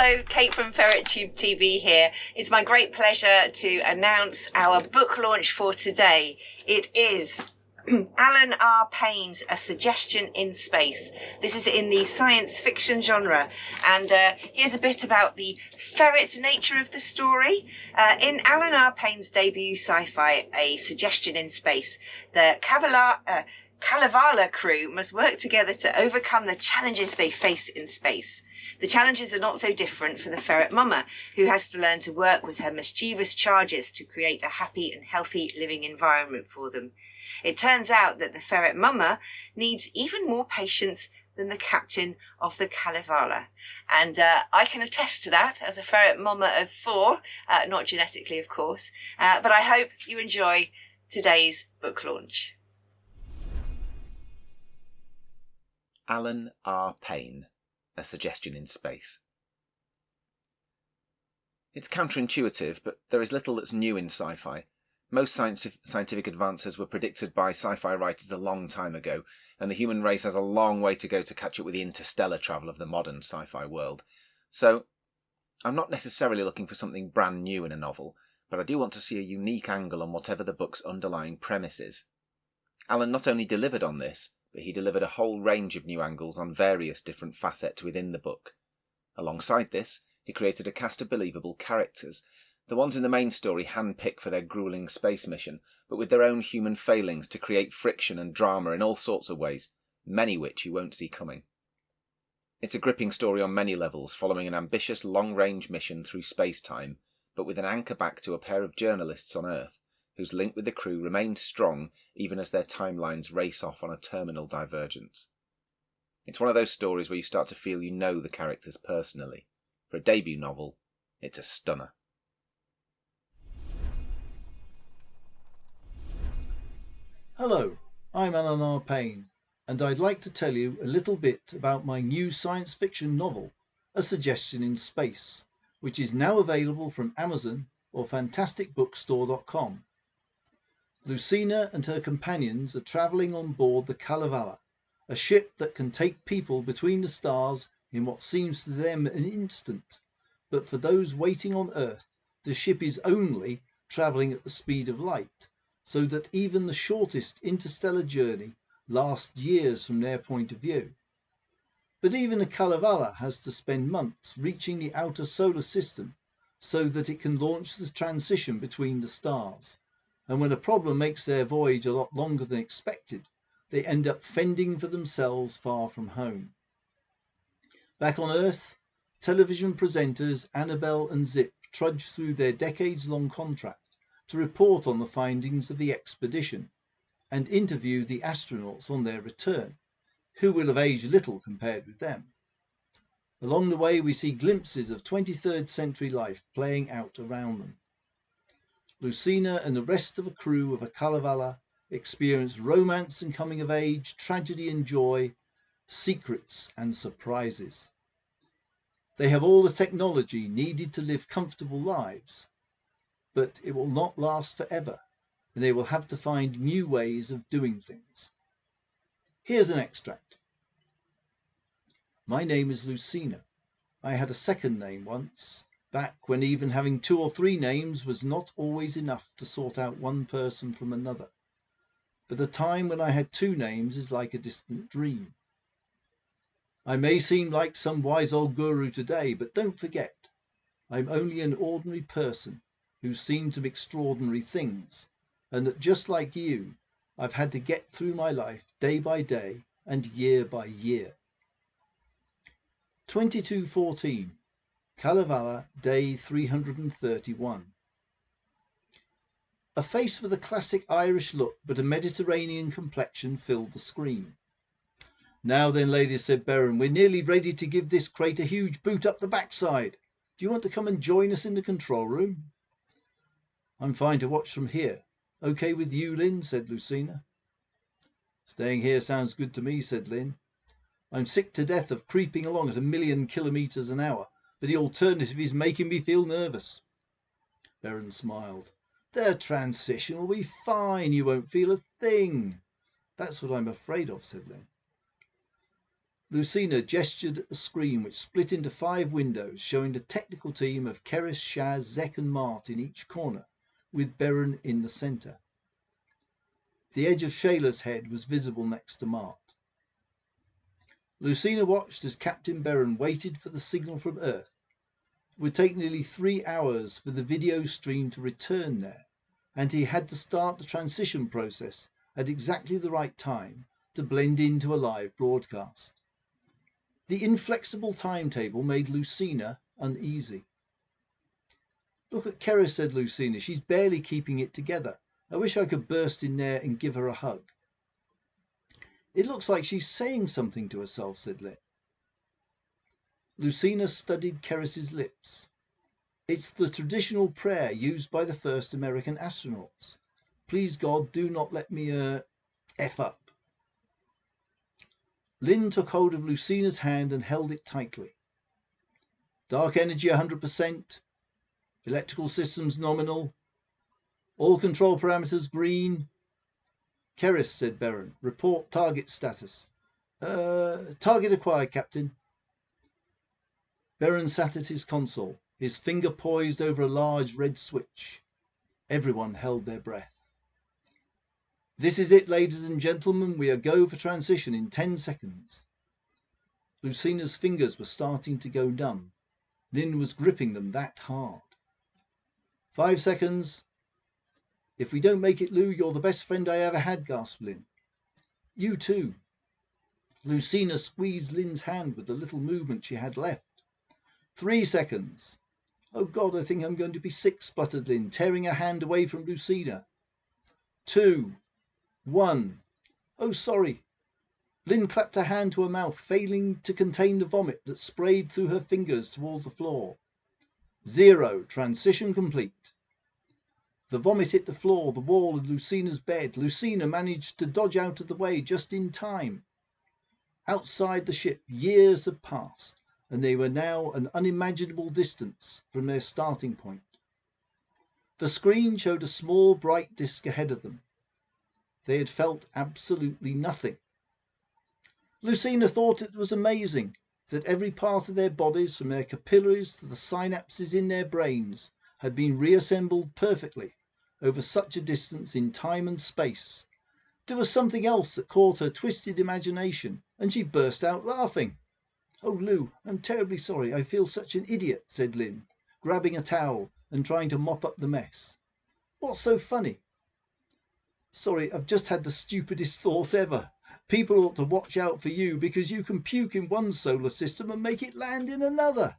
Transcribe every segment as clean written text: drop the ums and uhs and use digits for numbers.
Hello, Kate from FerretTube TV here. It's my great pleasure to announce our book launch for today. It is Alan R Paine's A Suggestion in Space. This is in the science fiction genre, and here's a bit about the ferret nature of the story. In Alan R Paine's debut sci-fi, A Suggestion in Space, the Kalevala crew must work together to overcome the challenges they face in space. The challenges are not so different for the ferret mama, who has to learn to work with her mischievous charges to create a happy and healthy living environment for them. It turns out that the ferret mama needs even more patience than the captain of the Kalevala. And I can attest to that as a ferret mama of 4, not genetically, of course. But I hope you enjoy today's book launch. Alan R Paine, A Suggestion in Space. It's counterintuitive, but there is little that's new in sci-fi. Most scientific advances were predicted by sci-fi writers a long time ago, and the human race has a long way to go to catch up with the interstellar travel of the modern sci-fi world. So, I'm not necessarily looking for something brand new in a novel, but I do want to see a unique angle on whatever the book's underlying premise is. Alan not only delivered on this, but he delivered a whole range of new angles on various different facets within the book. Alongside this, he created a cast of believable characters, the ones in the main story handpicked for their gruelling space mission, but with their own human failings to create friction and drama in all sorts of ways, many which you won't see coming. It's a gripping story on many levels, following an ambitious long-range mission through space-time, but with an anchor back to a pair of journalists on Earth, whose link with the crew remains strong even as their timelines race off on a terminal divergence. It's one of those stories where you start to feel you know the characters personally. For a debut novel, it's a stunner. Hello, I'm Alan R Paine, and I'd like to tell you a little bit about my new science fiction novel, A Suggestion in Space, which is now available from Amazon or fantasticbookstore.com. Lucina and her companions are travelling on board the Kalevala, a ship that can take people between the stars in what seems to them an instant, but for those waiting on Earth, the ship is only travelling at the speed of light, so that even the shortest interstellar journey lasts years from their point of view. But even the Kalevala has to spend months reaching the outer solar system so that it can launch the transition between the stars. And when a problem makes their voyage a lot longer than expected, they end up fending for themselves far from home. Back on Earth, television presenters Annabelle and Zip trudge through their decades-long contract to report on the findings of the expedition and interview the astronauts on their return, who will have aged little compared with them. Along the way, we see glimpses of 23rd century life playing out around them. Lucina and the rest of a crew of a Kalevala experience romance and coming of age, tragedy and joy, secrets and surprises. They have all the technology needed to live comfortable lives, but it will not last forever, and they will have to find new ways of doing things. Here's an extract. My name is Lucina. I had a second name once, back when even having 2 or 3 names was not always enough to sort out one person from another. But the time when I had 2 names is like a distant dream. I may seem like some wise old guru today, but don't forget, I'm only an ordinary person who's seen some extraordinary things, and that just like you, I've had to get through my life day by day and year by year. 2214. Kalevala, day 331. A face with a classic Irish look but a Mediterranean complexion filled the screen. Now then, ladies, said Berrin, we're nearly ready to give this crate a huge boot up the backside. Do you want to come and join us in the control room? I'm fine to watch from here. Okay with you, Lynn? Said Lucina. Staying here sounds good to me, said Lynn. I'm sick to death of creeping along at 1,000,000 kilometres an hour. But the alternative is making me feel nervous. Berrin smiled. The transition will be fine. You won't feel a thing. That's what I'm afraid of, said Lynn. Lucina gestured at the screen, which split into 5 windows, showing the technical team of Keris, Shaz, Zek and Mart in each corner, with Beren in the centre. The edge of Shayla's head was visible next to Mart. Lucina watched as Captain Beren waited for the signal from Earth. It would take nearly 3 hours for the video stream to return there, and he had to start the transition process at exactly the right time to blend into a live broadcast. The inflexible timetable made Lucina uneasy. Look at Keris, said Lucina. She's barely keeping it together. I wish I could burst in there and give her a hug. It looks like she's saying something to herself, said Lynn. Lucina studied Keris's lips. It's the traditional prayer used by the first American astronauts. Please God, do not let me F up. Lynn took hold of Lucina's hand and held it tightly. Dark energy 100%. Electrical systems nominal. All control parameters green. Keris, said Beren. Report target status. Target acquired, Captain. Beren sat at his console, his finger poised over a large red switch. Everyone held their breath. This is it, ladies and gentlemen. We are go for transition in 10 seconds. Lucina's fingers were starting to go numb. Lynn was gripping them that hard. 5 seconds. If we don't make it, Lou, you're the best friend I ever had, gasped Lynn. You too. Lucina squeezed Lynn's hand with the little movement she had left. 3 seconds. Oh God, I think I'm going to be sick, spluttered Lynn, tearing her hand away from Lucina. 2, 1. Oh, sorry. Lynn clapped her hand to her mouth, failing to contain the vomit that sprayed through her fingers towards the floor. 0. Transition complete. The vomit hit the floor, the wall of Lucina's bed. Lucina managed to dodge out of the way just in time. Outside the ship, years had passed, and they were now an unimaginable distance from their starting point. The screen showed a small bright disk ahead of them. They had felt absolutely nothing. Lucina thought it was amazing that every part of their bodies, from their capillaries to the synapses in their brains, had been reassembled perfectly over such a distance in time and space. There was something else that caught her twisted imagination, and she burst out laughing. Oh, Lou, I'm terribly sorry. I feel such an idiot, said Lynn, grabbing a towel and trying to mop up the mess. What's so funny? Sorry, I've just had the stupidest thought ever. People ought to watch out for you because you can puke in one solar system and make it land in another.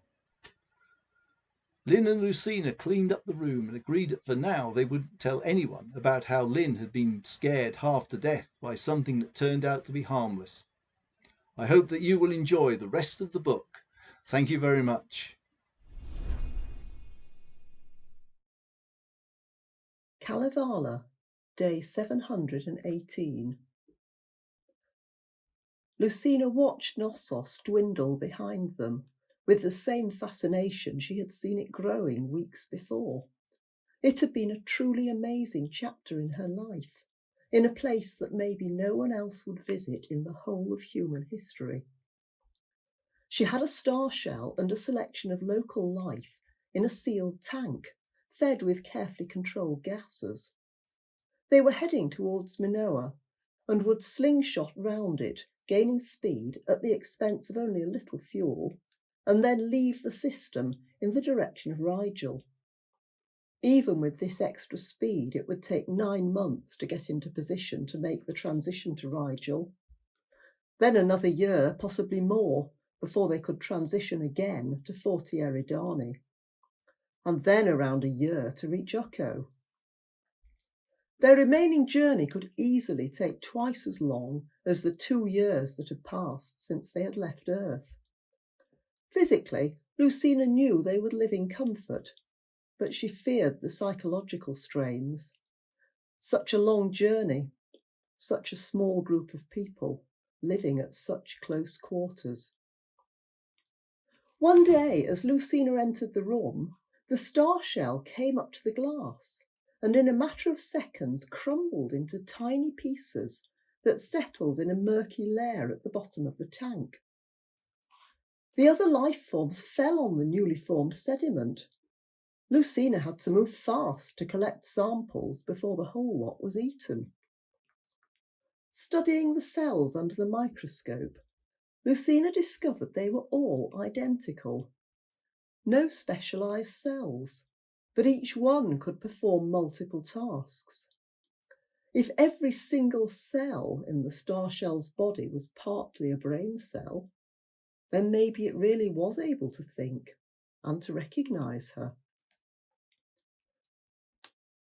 Lynn and Lucina cleaned up the room and agreed that for now they wouldn't tell anyone about how Lynn had been scared half to death by something that turned out to be harmless. I hope that you will enjoy the rest of the book. Thank you very much. Kalevala, Day 718. Lucina watched Knossos dwindle behind them, with the same fascination she had seen it growing weeks before. It had been a truly amazing chapter in her life, in a place that maybe no one else would visit in the whole of human history. She had a star shell and a selection of local life in a sealed tank, fed with carefully controlled gases. They were heading towards Minoa and would slingshot round it, gaining speed at the expense of only a little fuel, and then leave the system in the direction of Rigel. Even with this extra speed, it would take 9 months to get into position to make the transition to Rigel. Then another year, possibly more, before they could transition again to 40 Eridani. And then around a year to reach Ukko. Their remaining journey could easily take twice as long as the 2 years that had passed since they had left Earth. Physically, Lucina knew they would live in comfort, but she feared the psychological strains. Such a long journey, such a small group of people, living at such close quarters. One day, as Lucina entered the room, the star shell came up to the glass, and in a matter of seconds crumbled into tiny pieces that settled in a murky layer at the bottom of the tank. The other life forms fell on the newly formed sediment. Lucina had to move fast to collect samples before the whole lot was eaten. Studying the cells under the microscope, Lucina discovered they were all identical. No specialised cells, but each one could perform multiple tasks. If every single cell in the star shell's body was partly a brain cell, then maybe it really was able to think and to recognise her.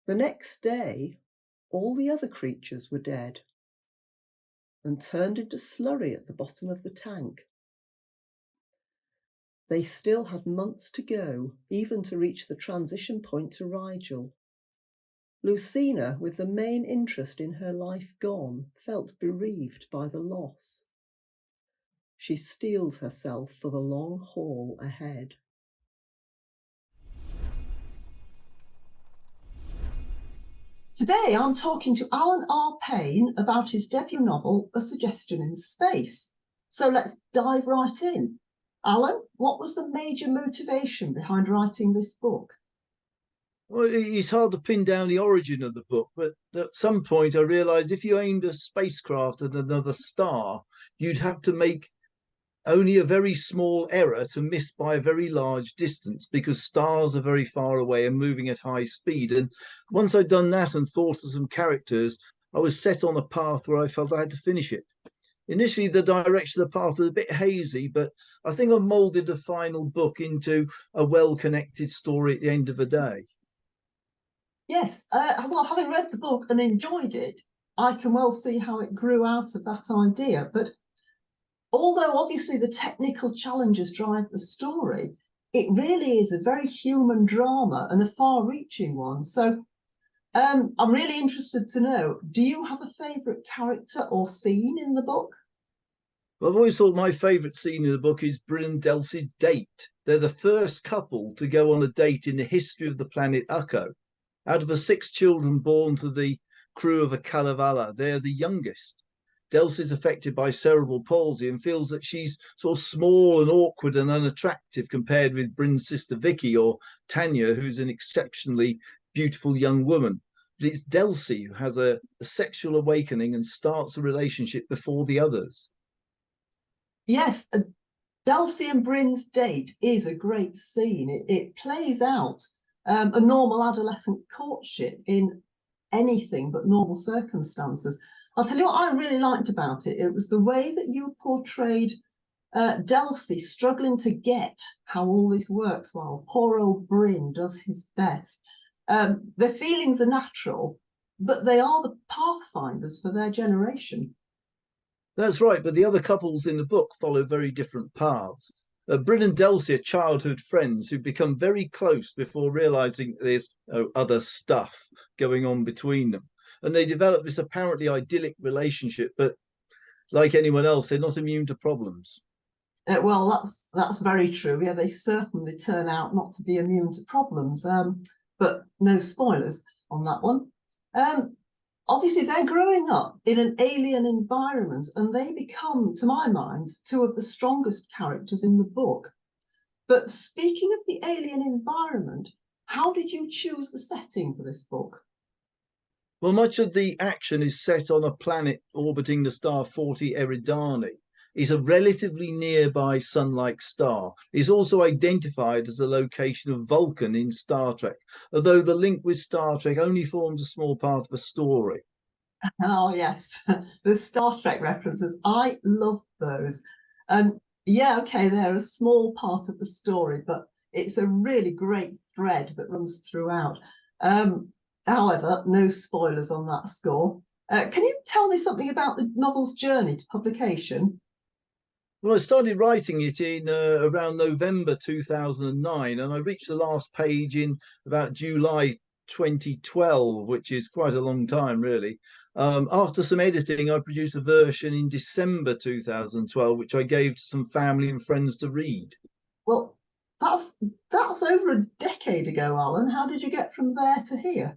The next day, all the other creatures were dead and turned into slurry at the bottom of the tank. They still had months to go, even to reach the transition point to Rigel. Lucina, with the main interest in her life gone, felt bereaved by the loss. She steeled herself for the long haul ahead. Today I'm talking to Alan R Paine about his debut novel, A Suggestion in Space. So let's dive right in. Alan, what was the major motivation behind writing this book? Well, it's hard to pin down the origin of the book, but at some point I realised if you aimed a spacecraft at another star, you'd have to make only a very small error to miss by a very large distance, because stars are very far away and moving at high speed. And once I'd done that and thought of some characters, I was set on a path where I felt I had to finish it. Initially, the direction of the path was a bit hazy, but I think I've moulded the final book into a well-connected story at the end of the day. Yes, well, having read the book and enjoyed it, I can well see how it grew out of that idea. But although obviously the technical challenges drive the story, it really is a very human drama and a far-reaching one. So I'm really interested to know, do you have a favourite character or scene in the book? Well, I've always thought my favourite scene in the book is Bryn and Delsey's date. They're the first couple to go on a date in the history of the planet Ukko. Out of the 6 children born to the crew of a Kalevala, they're the youngest. Delsey's affected by cerebral palsy and feels that she's sort of small and awkward and unattractive compared with Bryn's sister Vicky or Tanya, who's an exceptionally beautiful young woman. But it's Delsey who has a sexual awakening and starts a relationship before the others. Yes, Delsey and Bryn's date is a great scene. It plays out a normal adolescent courtship in anything but normal circumstances. I'll tell you what I really liked about it. It was the way that you portrayed Delsey struggling to get how all this works while poor old Bryn does his best. Their feelings are natural, but they are the pathfinders for their generation. That's right, but the other couples in the book follow very different paths. Bryn and Delsey are childhood friends who become very close before realising there's other stuff going on between them. And they develop this apparently idyllic relationship, but like anyone else, they're not immune to problems. Well, that's very true. Yeah, they certainly turn out not to be immune to problems, but no spoilers on that one. Obviously, they're growing up in an alien environment and they become, to my mind, 2 of the strongest characters in the book. But speaking of the alien environment, how did you choose the setting for this book? Well, much of the action is set on a planet orbiting the star 40 Eridani. It's a relatively nearby sun-like star. It's also identified as the location of Vulcan in Star Trek, although the link with Star Trek only forms a small part of the story. Oh, yes, the Star Trek references. I love those. And yeah, okay, they're a small part of the story, but it's a really great thread that runs throughout. However, no spoilers on that score. Can you tell me something about the novel's journey to publication? Well, I started writing it in around November 2009, and I reached the last page in about July 2012, which is quite a long time, really. After some editing, I produced a version in December 2012, which I gave to some family and friends to read. Well, that's over a decade ago, Alan. How did you get from there to here?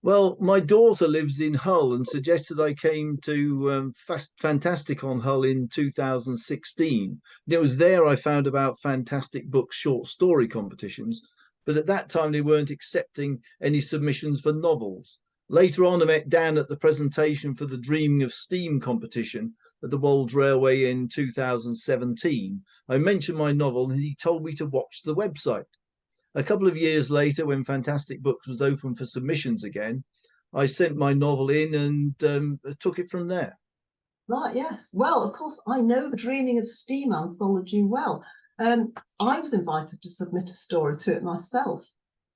Well, my daughter lives in Hull and suggested I came to Fantastic on Hull in 2016. It was there I found about Fantastic Books short story competitions, but at that time they weren't accepting any submissions for novels. Later on, I met Dan at the presentation for the Dreaming of Steam competition at the Wolds Railway in 2017. I mentioned my novel and he told me to watch the website. A couple of years later, when Fantastic Books was open for submissions again, I sent my novel in and took it from there. Right, yes. Well, of course, I know the Dreaming of Steam anthology well. I was invited to submit a story to it myself.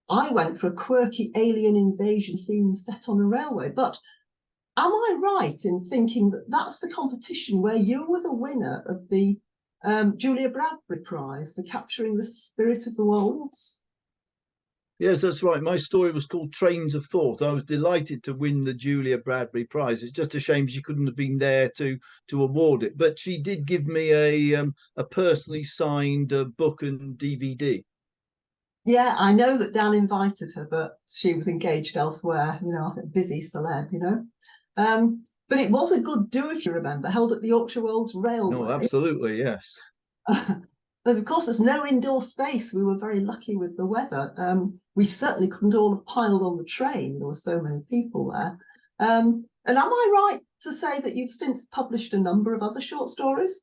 I went for a quirky alien invasion theme set on a railway, but am I right in thinking that that's the competition where you were the winner of the Julia Bradbury Prize for capturing the spirit of the Wolds? Yes, that's right. My story was called Trains of Thought. I was delighted to win the Julia Bradbury Prize. It's just a shame she couldn't have been there to award it, but she did give me a personally signed book and DVD. Yeah, I know that Dan invited her, but she was engaged elsewhere, busy celeb, But it was a good do, if you remember, held at the Yorkshire Wolds Railway. No, absolutely, yes. But of course, there's no indoor space. We were very lucky with the weather. We certainly couldn't all have piled on the train. There were so many people there. And am I right to say that you've since published a number of other short stories?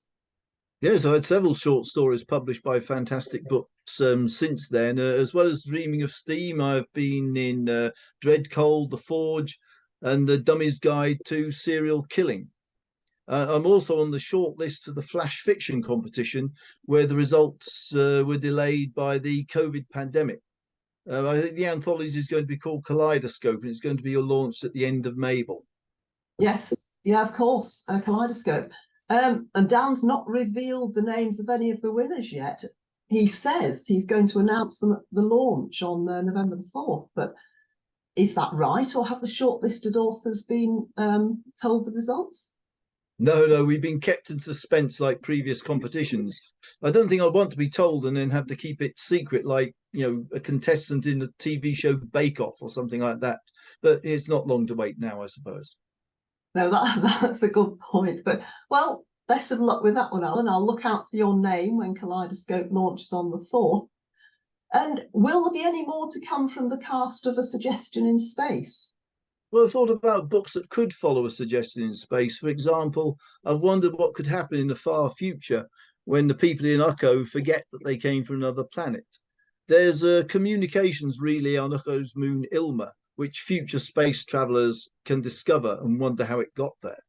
Yes, I had several short stories published by Fantastic Books since then, as well as Dreaming of Steam. I've been in Dread Cold, The Forge, and The Dummy's Guide to Serial Killing. I'm also on the short list for the Flash Fiction competition, where the results were delayed by the COVID pandemic. I think the anthology is going to be called Kaleidoscope, and it's going to be launched at the end of MABLE. Yes, yeah, of course, Kaleidoscope. And Dan's not revealed the names of any of the winners yet. He says he's going to announce them at the launch on November the 4th, but is that right, or have the shortlisted authors been told the results? No, we've been kept in suspense like previous competitions. I don't think I want to be told and then have to keep it secret like, a contestant in the TV show Bake Off or something like that. But it's not long to wait now, I suppose. No, that's a good point. But, well, best of luck with that one, Alan. I'll look out for your name when Kaleidoscope launches on the 4th. And will there be any more to come from the cast of A Suggestion in Space? Well, I've thought about books that could follow A Suggestion in Space. For example, I've wondered what could happen in the far future when the people in Ukko forget that they came from another planet. There's a communications relay on Ukko's moon Ilma, which future space travelers can discover and wonder how it got there.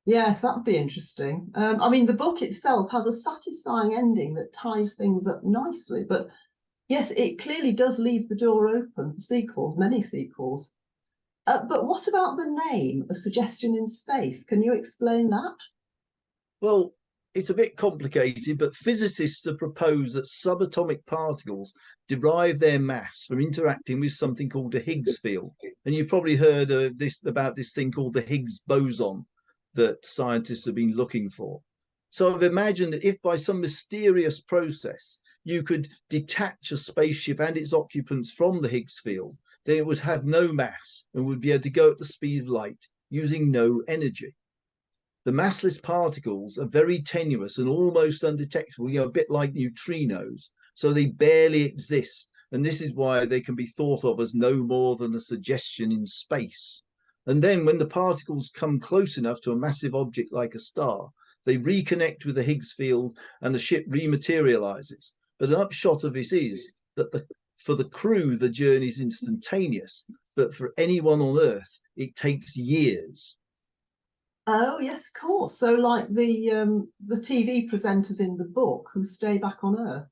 Yes, that'd be interesting. The book itself has a satisfying ending that ties things up nicely, but yes, it clearly does leave the door open for sequels, many sequels. But what about the name, A Suggestion in Space? Can you explain that? Well, it's a bit complicated, but physicists have proposed that subatomic particles derive their mass from interacting with something called a Higgs field. And you've probably heard about this thing called the Higgs boson that scientists have been looking for. So I've imagined that if by some mysterious process you could detach a spaceship and its occupants from the Higgs field, then it would have no mass and would be able to go at the speed of light using no energy. The massless particles are very tenuous and almost undetectable, a bit like neutrinos, so they barely exist. And this is why they can be thought of as no more than a suggestion in space. And then when the particles come close enough to a massive object like a star, they reconnect with the Higgs field and the ship rematerializes. But an upshot of this is that for the crew, the journey is instantaneous, but for anyone on Earth, it takes years. Oh, yes, of course. So like the TV presenters in the book who stay back on Earth.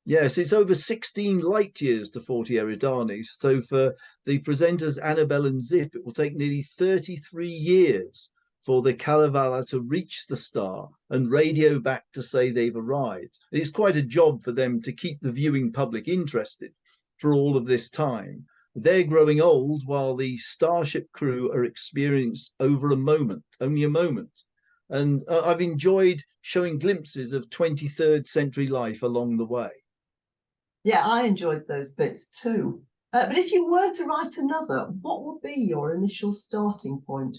Yes, it's over 16 light years to 40 Eridani. So for the presenters Annabelle and Zip, it will take nearly 33 years for the Kalevala to reach the star and radio back to say they've arrived. It's quite a job for them to keep the viewing public interested for all of this time. They're growing old while the Starship crew are experienced over only a moment. And I've enjoyed showing glimpses of 23rd century life along the way. Yeah, I enjoyed those bits too. But if you were to write another, what would be your initial starting point?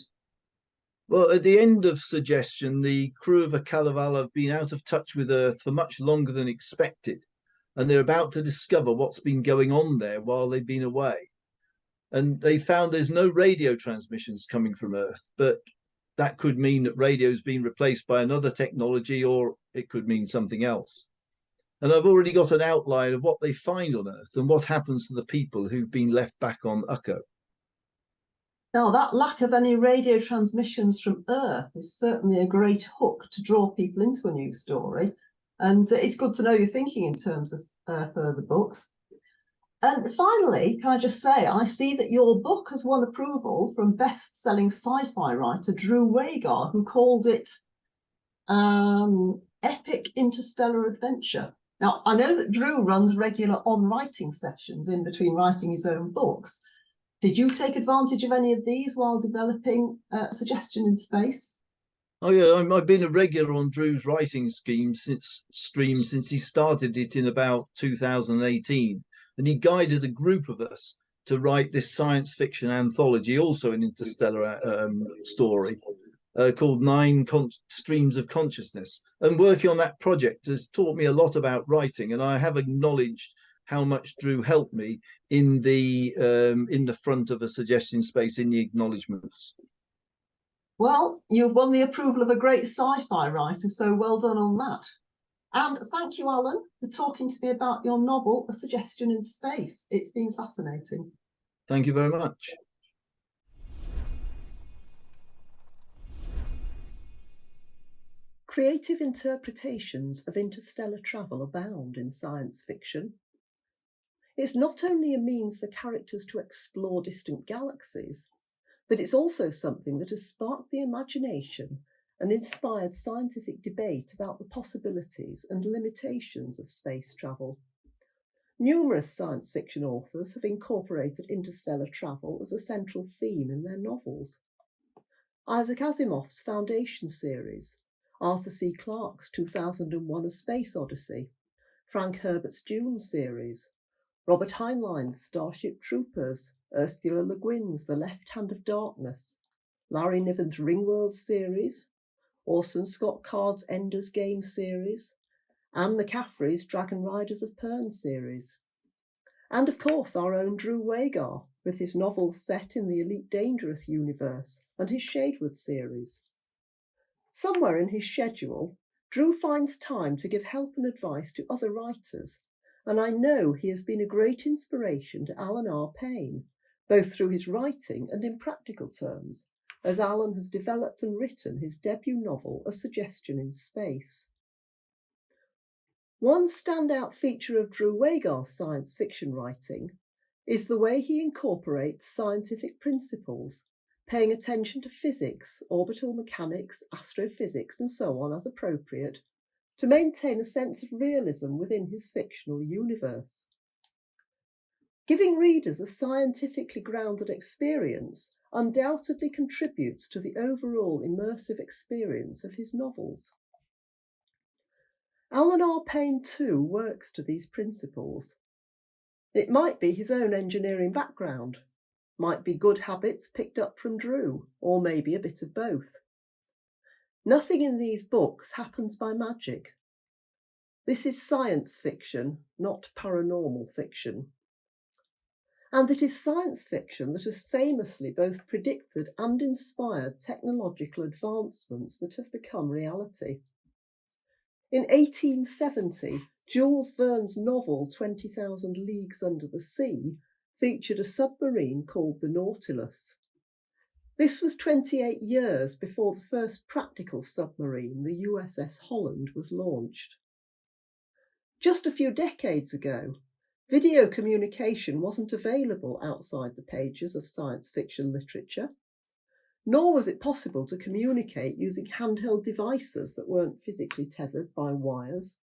Well, at the end of Suggestion, the crew of a Kalevala have been out of touch with Earth for much longer than expected, and they're about to discover what's been going on there while they've been away. And they found there's no radio transmissions coming from Earth, but that could mean that radio's been replaced by another technology, or it could mean something else. And I've already got an outline of what they find on Earth and what happens to the people who've been left back on Ukko. Now, that lack of any radio transmissions from Earth is certainly a great hook to draw people into a new story. And it's good to know you're thinking in terms of further books. And finally, can I just say, I see that your book has won approval from best-selling sci-fi writer Drew Wagar, who called it epic interstellar adventure. Now, I know that Drew runs regular on-writing sessions in between writing his own books. Did you take advantage of any of these while developing Suggestion in Space? Oh yeah, I've been a regular on Drew's writing stream since he started it in about 2018, and he guided a group of us to write this science fiction anthology, also an interstellar story, called Nine Streams of Consciousness. And working on that project has taught me a lot about writing, and I have acknowledged how much Drew helped me in the front of a Suggestion Space in the acknowledgements. Well, you've won the approval of a great sci-fi writer, so well done on that. And thank you, Alan, for talking to me about your novel, A Suggestion in Space. It's been fascinating. Thank you very much. Creative interpretations of interstellar travel abound in science fiction. It's not only a means for characters to explore distant galaxies, but it's also something that has sparked the imagination and inspired scientific debate about the possibilities and limitations of space travel. Numerous science fiction authors have incorporated interstellar travel as a central theme in their novels. Isaac Asimov's Foundation series, Arthur C. Clarke's 2001: A Space Odyssey, Frank Herbert's Dune series, Robert Heinlein's Starship Troopers, Ursula Le Guin's The Left Hand of Darkness, Larry Niven's Ringworld series, Orson Scott Card's Ender's Game series, Anne McCaffrey's Dragon Riders of Pern series, and of course our own Drew Wagar with his novels set in the Elite Dangerous universe and his Shadewood series. Somewhere in his schedule, Drew finds time to give help and advice to other writers, and I know he has been a great inspiration to Alan R Paine, both through his writing and in practical terms, as Alan has developed and written his debut novel, A Suggestion in Space. One standout feature of Drew Wagar's science fiction writing is the way he incorporates scientific principles, paying attention to physics, orbital mechanics, astrophysics, and so on as appropriate, to maintain a sense of realism within his fictional universe. Giving readers a scientifically grounded experience undoubtedly contributes to the overall immersive experience of his novels. Alan R Paine too works to these principles. It might be his own engineering background, might be good habits picked up from Drew, or maybe a bit of both. Nothing in these books happens by magic. This is science fiction, not paranormal fiction. And it is science fiction that has famously both predicted and inspired technological advancements that have become reality. In 1870, Jules Verne's novel 20,000 Leagues Under the Sea featured a submarine called the Nautilus. This was 28 years before the first practical submarine, the USS Holland, was launched. Just a few decades ago, video communication wasn't available outside the pages of science fiction literature, nor was it possible to communicate using handheld devices that weren't physically tethered by wires.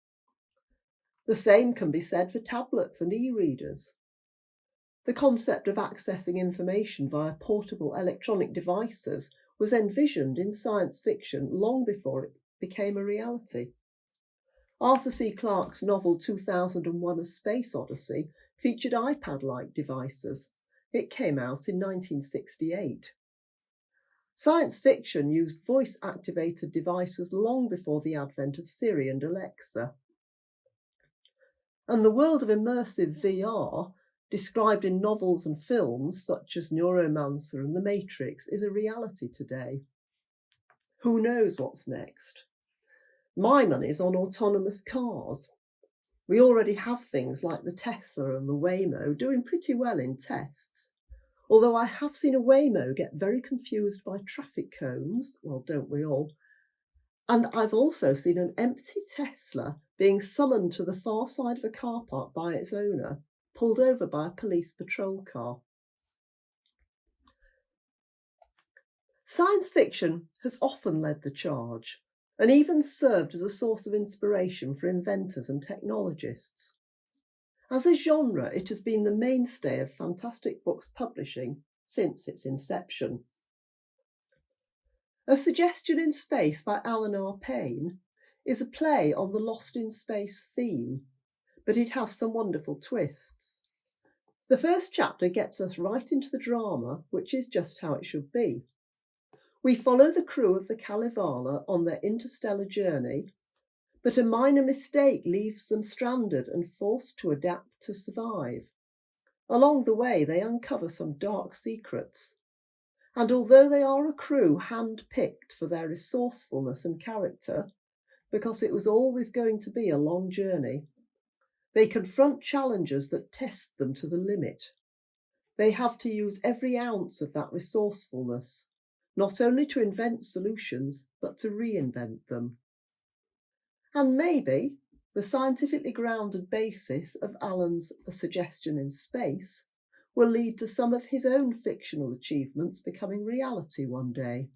The same can be said for tablets and e-readers. The concept of accessing information via portable electronic devices was envisioned in science fiction long before it became a reality. Arthur C. Clarke's novel 2001: A Space Odyssey featured iPad-like devices. It came out in 1968. Science fiction used voice-activated devices long before the advent of Siri and Alexa. And the world of immersive VR, described in novels and films such as Neuromancer and The Matrix, is a reality today. Who knows what's next? My money's on autonomous cars. We already have things like the Tesla and the Waymo doing pretty well in tests. Although I have seen a Waymo get very confused by traffic cones, well, don't we all? And I've also seen an empty Tesla being summoned to the far side of a car park by its owner, pulled over by a police patrol car. Science fiction has often led the charge, and even served as a source of inspiration for inventors and technologists. As a genre, it has been the mainstay of fantastic books publishing since its inception. A Suggestion in Space by Alan R Paine is a play on the Lost in Space theme, but it has some wonderful twists. The first chapter gets us right into the drama, which is just how it should be. We follow the crew of the Kalevala on their interstellar journey, but a minor mistake leaves them stranded and forced to adapt to survive. Along the way, they uncover some dark secrets, and although they are a crew hand-picked for their resourcefulness and character, because it was always going to be a long journey, they confront challenges that test them to the limit. They have to use every ounce of that resourcefulness, not only to invent solutions, but to reinvent them. And maybe the scientifically grounded basis of Alan's A Suggestion in Space will lead to some of his own fictional achievements becoming reality one day.